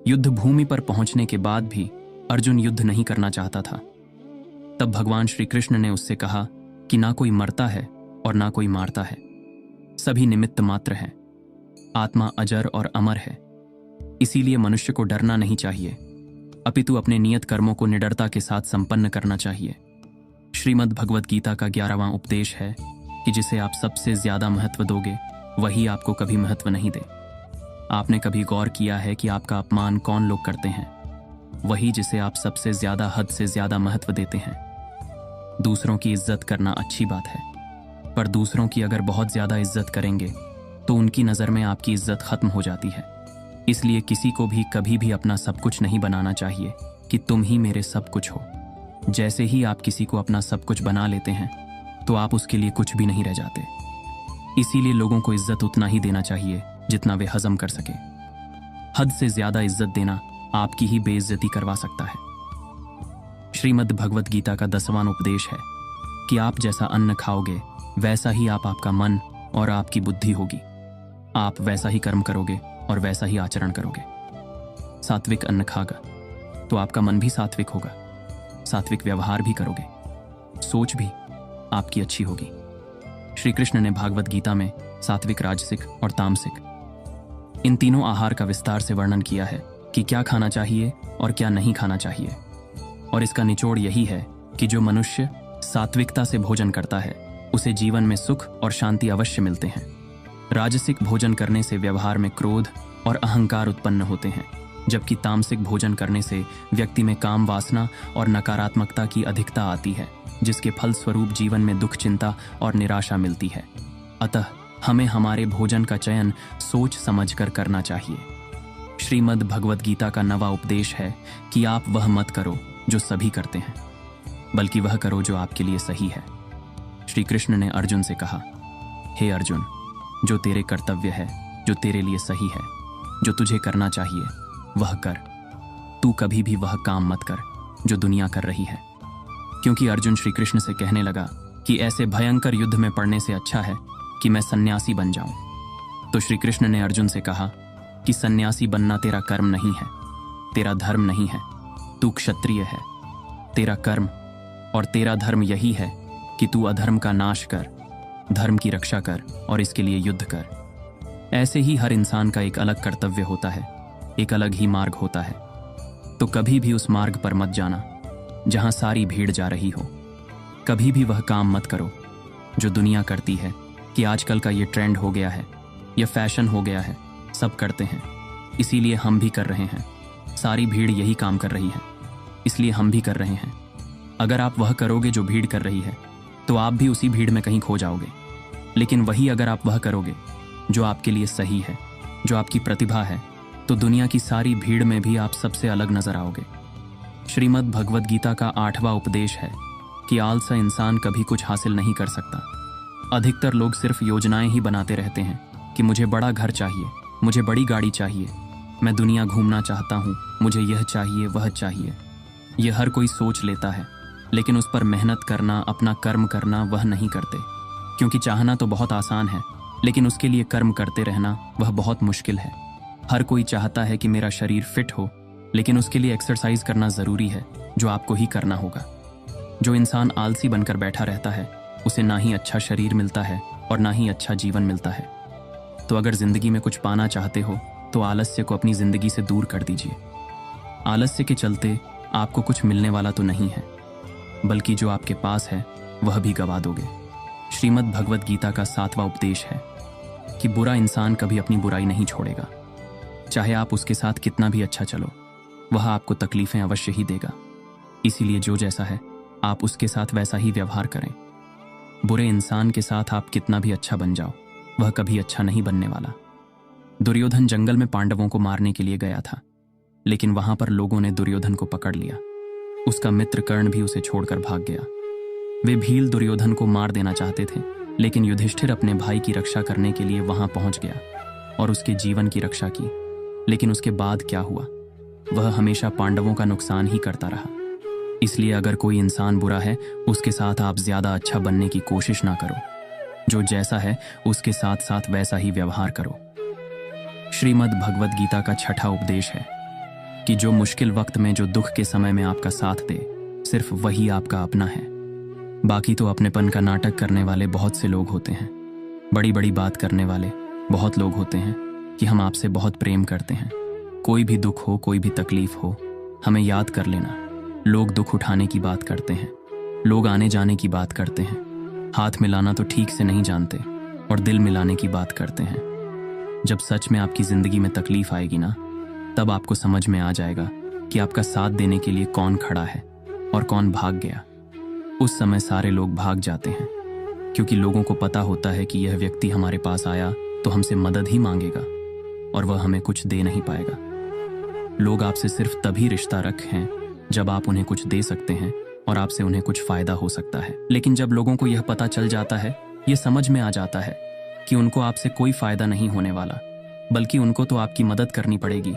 युद्ध भूमि पर पहुंचने के बाद भी अर्जुन युद्ध नहीं करना चाहता था। तब भगवान श्री कृष्ण ने उससे कहा कि ना कोई मरता है और ना कोई मारता है, सभी निमित्त मात्र हैं। आत्मा अजर और अमर है, इसीलिए मनुष्य को डरना नहीं चाहिए, अपितु अपने नियत कर्मों को निडरता के साथ संपन्न करना चाहिए। श्रीमद् भगवद गीता का 11वां उपदेश है कि जिसे आप सबसे ज्यादा महत्व दोगे वही आपको कभी महत्व नहीं दे। आपने कभी गौर किया है कि आपका अपमान कौन लोग करते हैं? वही जिसे आप सबसे ज्यादा हद से ज्यादा महत्व देते हैं। दूसरों की इज्जत करना अच्छी बात है, पर दूसरों की अगर बहुत ज्यादा इज्जत करेंगे तो उनकी नज़र में आपकी इज्जत खत्म हो जाती है। इसलिए किसी को भी कभी भी अपना सब कुछ नहीं बनाना चाहिए कि तुम ही मेरे सब कुछ हो। जैसे ही आप किसी को अपना सब कुछ बना लेते हैं तो आप उसके लिए कुछ भी नहीं रह जाते। इसीलिए लोगों को इज्जत उतना ही देना चाहिए जितना वे हजम कर सके। हद से ज्यादा इज्जत देना आपकी ही बेइज्जती करवा सकता है। श्रीमद् भगवद गीता का 10वां उपदेश है कि आप जैसा अन्न खाओगे वैसा ही आपका मन और आपकी बुद्धि होगी। आप वैसा ही कर्म करोगे और वैसा ही आचरण करोगे। सात्विक अन्न खागा तो आपका मन भी सात्विक होगा, सात्विक व्यवहार भी करोगे, सोच भी आपकी अच्छी होगी। श्री कृष्ण ने भागवत गीता में सात्विक, राजसिक और तामसिक इन तीनों आहार का विस्तार से वर्णन किया है कि क्या खाना चाहिए और क्या नहीं खाना चाहिए। और इसका निचोड़ यही है कि जो मनुष्य सात्विकता से भोजन करता है उसे जीवन में सुख और शांति अवश्य मिलते हैं। राजसिक भोजन करने से व्यवहार में क्रोध और अहंकार उत्पन्न होते हैं, जबकि तामसिक भोजन करने से व्यक्ति में काम वासना और नकारात्मकता की अधिकता आती है, जिसके फलस्वरूप जीवन में दुख, चिंता और निराशा मिलती है। अतः हमें हमारे भोजन का चयन सोच समझकर करना चाहिए। श्रीमद् भगवद गीता का 9वां उपदेश है कि आप वह मत करो जो सभी करते हैं, बल्कि वह करो जो आपके लिए सही है। श्री कृष्ण ने अर्जुन से कहा, हे अर्जुन, जो तेरे कर्तव्य है, जो तेरे लिए सही है, जो तुझे करना चाहिए वह कर। तू कभी भी वह काम मत कर जो दुनिया कर रही है। क्योंकि अर्जुन श्री कृष्ण से कहने लगा कि ऐसे भयंकर युद्ध में पड़ने से अच्छा है कि मैं सन्यासी बन जाऊं। तो श्री कृष्ण ने अर्जुन से कहा कि सन्यासी बनना तेरा कर्म नहीं है, तेरा धर्म नहीं है, तू क्षत्रिय है। तेरा कर्म और तेरा धर्म यही है कि तू अधर्म का नाश कर, धर्म की रक्षा कर और इसके लिए युद्ध कर। ऐसे ही हर इंसान का एक अलग कर्तव्य होता है, एक अलग ही मार्ग होता है। तो कभी भी उस मार्ग पर मत जाना जहां सारी भीड़ जा रही हो। कभी भी वह काम मत करो जो दुनिया करती है कि आजकल का ये ट्रेंड हो गया है, यह फैशन हो गया है, सब करते हैं इसीलिए हम भी कर रहे हैं। सारी भीड़ यही काम कर रही है इसलिए हम भी कर रहे हैं। अगर आप वह करोगे जो भीड़ कर रही है तो आप भी उसी भीड़ में कहीं खो जाओगे। लेकिन वही अगर आप वह करोगे जो आपके लिए सही है, जो आपकी प्रतिभा है, तो दुनिया की सारी भीड़ में भी आप सबसे अलग नजर आओगे। श्रीमद् भगवद गीता का 8वां उपदेश है कि आलसा इंसान कभी कुछ हासिल नहीं कर सकता। अधिकतर लोग सिर्फ योजनाएं ही बनाते रहते हैं कि मुझे बड़ा घर चाहिए, मुझे बड़ी गाड़ी चाहिए, मैं दुनिया घूमना चाहता हूँ, मुझे यह चाहिए वह चाहिए। यह हर कोई सोच लेता है, लेकिन उस पर मेहनत करना, अपना कर्म करना वह नहीं करते। क्योंकि चाहना तो बहुत आसान है, लेकिन उसके लिए कर्म करते रहना वह बहुत मुश्किल है। हर कोई चाहता है कि मेरा शरीर फिट हो, लेकिन उसके लिए एक्सरसाइज करना ज़रूरी है, जो आपको ही करना होगा। जो इंसान आलसी बनकर बैठा रहता है उसे ना ही अच्छा शरीर मिलता है और ना ही अच्छा जीवन मिलता है। तो अगर ज़िंदगी में कुछ पाना चाहते हो तो आलस्य को अपनी ज़िंदगी से दूर कर दीजिए। आलस्य के चलते आपको कुछ मिलने वाला तो नहीं है, बल्कि जो आपके पास है वह भी गवा दोगे। श्रीमद् भगवद गीता का 7वां उपदेश है कि बुरा इंसान कभी अपनी बुराई नहीं छोड़ेगा। चाहे आप उसके साथ कितना भी अच्छा चलो, वह आपको तकलीफें अवश्य ही देगा। इसीलिए जो जैसा है आप उसके साथ वैसा ही व्यवहार करें। बुरे इंसान के साथ आप कितना भी अच्छा बन जाओ, वह कभी अच्छा नहीं बनने वाला। दुर्योधन जंगल में पांडवों को मारने के लिए गया था, लेकिन वहां पर लोगों ने दुर्योधन को पकड़ लिया। उसका मित्र कर्ण भी उसे छोड़कर भाग गया। वे भील दुर्योधन को मार देना चाहते थे, लेकिन युधिष्ठिर अपने भाई की रक्षा करने के लिए वहां पहुंच गया और उसके जीवन की रक्षा की। लेकिन उसके बाद क्या हुआ? वह हमेशा पांडवों का नुकसान ही करता रहा। इसलिए अगर कोई इंसान बुरा है, उसके साथ आप ज्यादा अच्छा बनने की कोशिश ना करो। जो जैसा है उसके साथ साथ वैसा ही व्यवहार करो। श्रीमद् भगवद गीता का 6वां उपदेश है कि जो मुश्किल वक्त में, जो दुख के समय में आपका साथ दे, सिर्फ वही आपका अपना है। बाकी तो अपनेपन का नाटक करने वाले बहुत से लोग होते हैं, बड़ी बड़ी बात करने वाले बहुत लोग होते हैं कि हम आपसे बहुत प्रेम करते हैं। कोई भी दुख हो, कोई भी तकलीफ हो, हमें याद कर लेना। लोग दुख उठाने की बात करते हैं, लोग आने जाने की बात करते हैं, हाथ मिलाना तो ठीक से नहीं जानते और दिल मिलाने की बात करते हैं। जब सच में आपकी जिंदगी में तकलीफ आएगी ना, तब आपको समझ में आ जाएगा कि आपका साथ देने के लिए कौन खड़ा है और कौन भाग गया। उस समय सारे लोग भाग जाते हैं, क्योंकि लोगों को पता होता है कि यह व्यक्ति हमारे पास आया तो हमसे मदद ही मांगेगा और वह हमें कुछ दे नहीं पाएगा। लोग आपसे सिर्फ तभी रिश्ता रखें जब आप उन्हें कुछ दे सकते हैं और आपसे उन्हें कुछ फायदा हो सकता है। लेकिन जब लोगों को यह पता चल जाता है, यह समझ में आ जाता है कि उनको आपसे कोई फायदा नहीं होने वाला, बल्कि उनको तो आपकी मदद करनी पड़ेगी,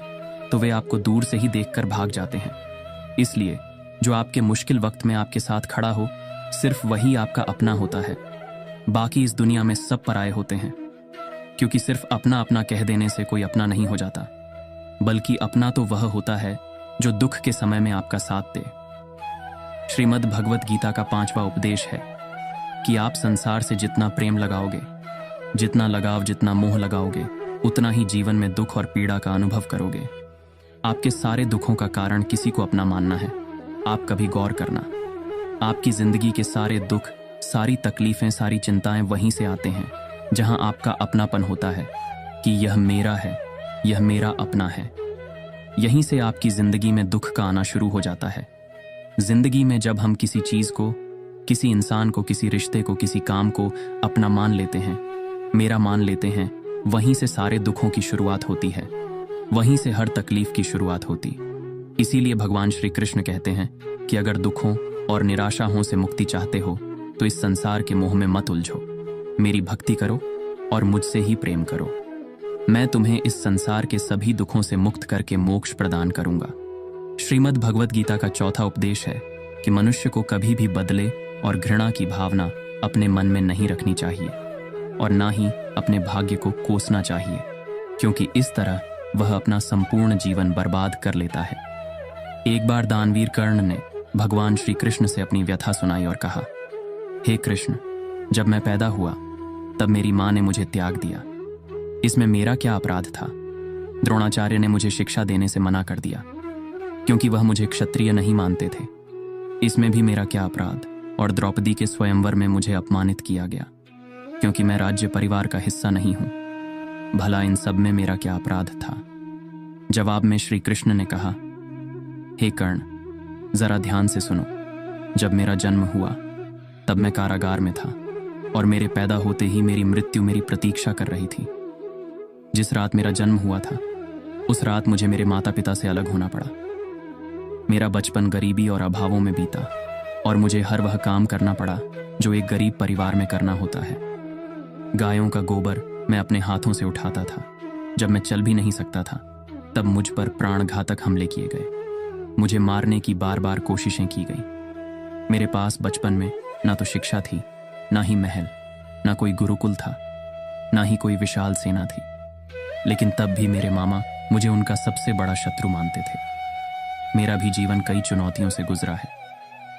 तो वे आपको दूर से ही देखकर भाग जाते हैं। इसलिए जो आपके मुश्किल वक्त में आपके साथ खड़ा हो, सिर्फ वही आपका अपना होता है। बाकी इस दुनिया में सब पराये होते हैं, क्योंकि सिर्फ अपना अपना कह देने से कोई अपना नहीं हो जाता, बल्कि अपना तो वह होता है जो दुख के समय में आपका साथ दे। श्रीमद् भगवत गीता का 5वां उपदेश है कि आप संसार से जितना प्रेम लगाओगे, जितना लगाव, जितना मोह लगाओगे, उतना ही जीवन में दुख और पीड़ा का अनुभव करोगे। आपके सारे दुखों का कारण किसी को अपना मानना है। आप कभी गौर करना, आपकी जिंदगी के सारे दुख, सारी तकलीफें, सारी चिंताएं वहीं से आते हैं जहां आपका अपनापन होता है कि यह मेरा है, यह मेरा अपना है। यहीं से आपकी जिंदगी में दुख का आना शुरू हो जाता है। जिंदगी में जब हम किसी चीज को, किसी इंसान को, किसी रिश्ते को, किसी काम को अपना मान लेते हैं, मेरा मान लेते हैं, वहीं से सारे दुखों की शुरुआत होती है, वहीं से हर तकलीफ की शुरुआत होती। इसीलिए भगवान श्री कृष्ण कहते हैं कि अगर दुखों और निराशाओं से मुक्ति चाहते हो तो इस संसार के मोह में मत उलझो, मेरी भक्ति करो और मुझसे ही प्रेम करो। मैं तुम्हें इस संसार के सभी दुखों से मुक्त करके मोक्ष प्रदान करूंगा। श्रीमद् भगवत गीता का 4था उपदेश है कि मनुष्य को कभी भी बदले और घृणा की भावना अपने मन में नहीं रखनी चाहिए और ना ही अपने भाग्य को कोसना चाहिए, क्योंकि इस तरह वह अपना संपूर्ण जीवन बर्बाद कर लेता है। एक बार दानवीर कर्ण ने भगवान श्री कृष्ण से अपनी व्यथा सुनाई और कहा, हे कृष्ण, जब मैं पैदा हुआ तब मेरी माँ ने मुझे त्याग दिया। इसमें मेरा क्या अपराध था? द्रोणाचार्य ने मुझे शिक्षा देने से मना कर दिया क्योंकि वह मुझे क्षत्रिय नहीं मानते थे। इसमें भी मेरा क्या अपराध? और द्रौपदी के स्वयंवर में मुझे अपमानित किया गया क्योंकि मैं राज्य परिवार का हिस्सा नहीं हूं। भला इन सब में मेरा क्या अपराध था? जवाब में श्री कृष्ण ने कहा, हे कर्ण, जरा ध्यान से सुनो। जब मेरा जन्म हुआ तब मैं कारागार में था और मेरे पैदा होते ही मेरी मृत्यु मेरी प्रतीक्षा कर रही थी। जिस रात मेरा जन्म हुआ था उस रात मुझे मेरे माता पिता से अलग होना पड़ा। मेरा बचपन गरीबी और अभावों में बीता और मुझे हर वह काम करना पड़ा जो एक गरीब परिवार में करना होता है। गायों का गोबर मैं अपने हाथों से उठाता था। जब मैं चल भी नहीं सकता था तब मुझ पर प्राणघातक हमले किए गए। मुझे मारने की बार बार कोशिशें की गई। मेरे पास बचपन में ना तो शिक्षा थी, ना ही महल, ना कोई गुरुकुल था, ना ही कोई विशाल सेना थी। लेकिन तब भी मेरे मामा मुझे उनका सबसे बड़ा शत्रु मानते थे। मेरा भी जीवन कई चुनौतियों से गुजरा है।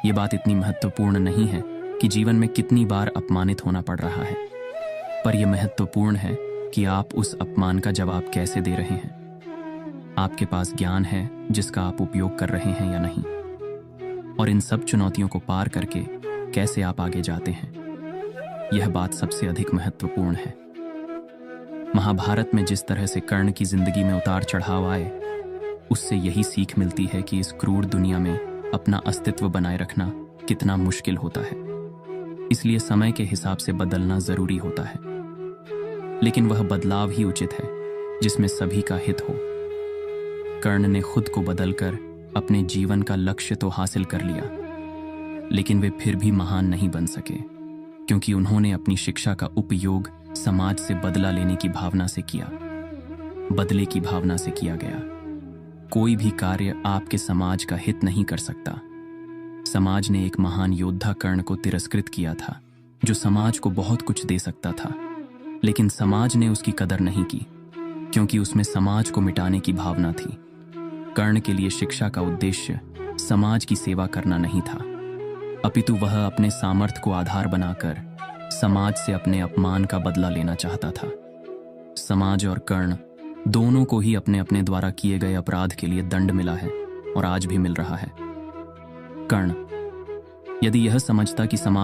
ये बात इतनी महत्वपूर्ण नहीं है कि जीवन में कितनी बार अपमानित होना पड़ रहा है, पर यह महत्वपूर्ण है कि आप उस अपमान का जवाब कैसे दे रहे हैं। आपके पास ज्ञान है जिसका आप उपयोग कर रहे हैं या नहीं, और इन सब चुनौतियों को पार करके कैसे आप आगे जाते हैं, यह बात सबसे अधिक महत्वपूर्ण है। महाभारत में जिस तरह से कर्ण की जिंदगी में उतार चढ़ाव आए, उससे यही सीख मिलती है कि इस क्रूर दुनिया में अपना अस्तित्व बनाए रखना कितना मुश्किल होता है। इसलिए समय के हिसाब से बदलना जरूरी होता है, लेकिन वह बदलाव ही उचित है जिसमें सभी का हित हो। कर्ण ने खुद को बदलकर अपने जीवन का लक्ष्य तो हासिल कर लिया, लेकिन वे फिर भी महान नहीं बन सके क्योंकि उन्होंने अपनी शिक्षा का उपयोग समाज से बदला लेने की भावना से किया। बदले की भावना से किया गया कोई भी कार्य आपके समाज का हित नहीं कर सकता। समाज ने एक महान योद्धा कर्ण को तिरस्कृत किया था जो समाज को बहुत कुछ दे सकता था, लेकिन समाज ने उसकी कदर नहीं की क्योंकि उसमें समाज को मिटाने की भावना थी। कर्ण के लिए शिक्षा का उद्देश्य समाज की सेवा करना नहीं था, अपितु वह अपने सामर्थ्य को आधार बनाकर समाज से अपने अपमान का बदला लेना चाहता था। समाज और कर्ण दोनों को ही अपने अपने द्वारा किए गए अपराध के लिए दंड मिला है और आज भी मिल रहा है। कर्ण यदि यह समझता कि समाज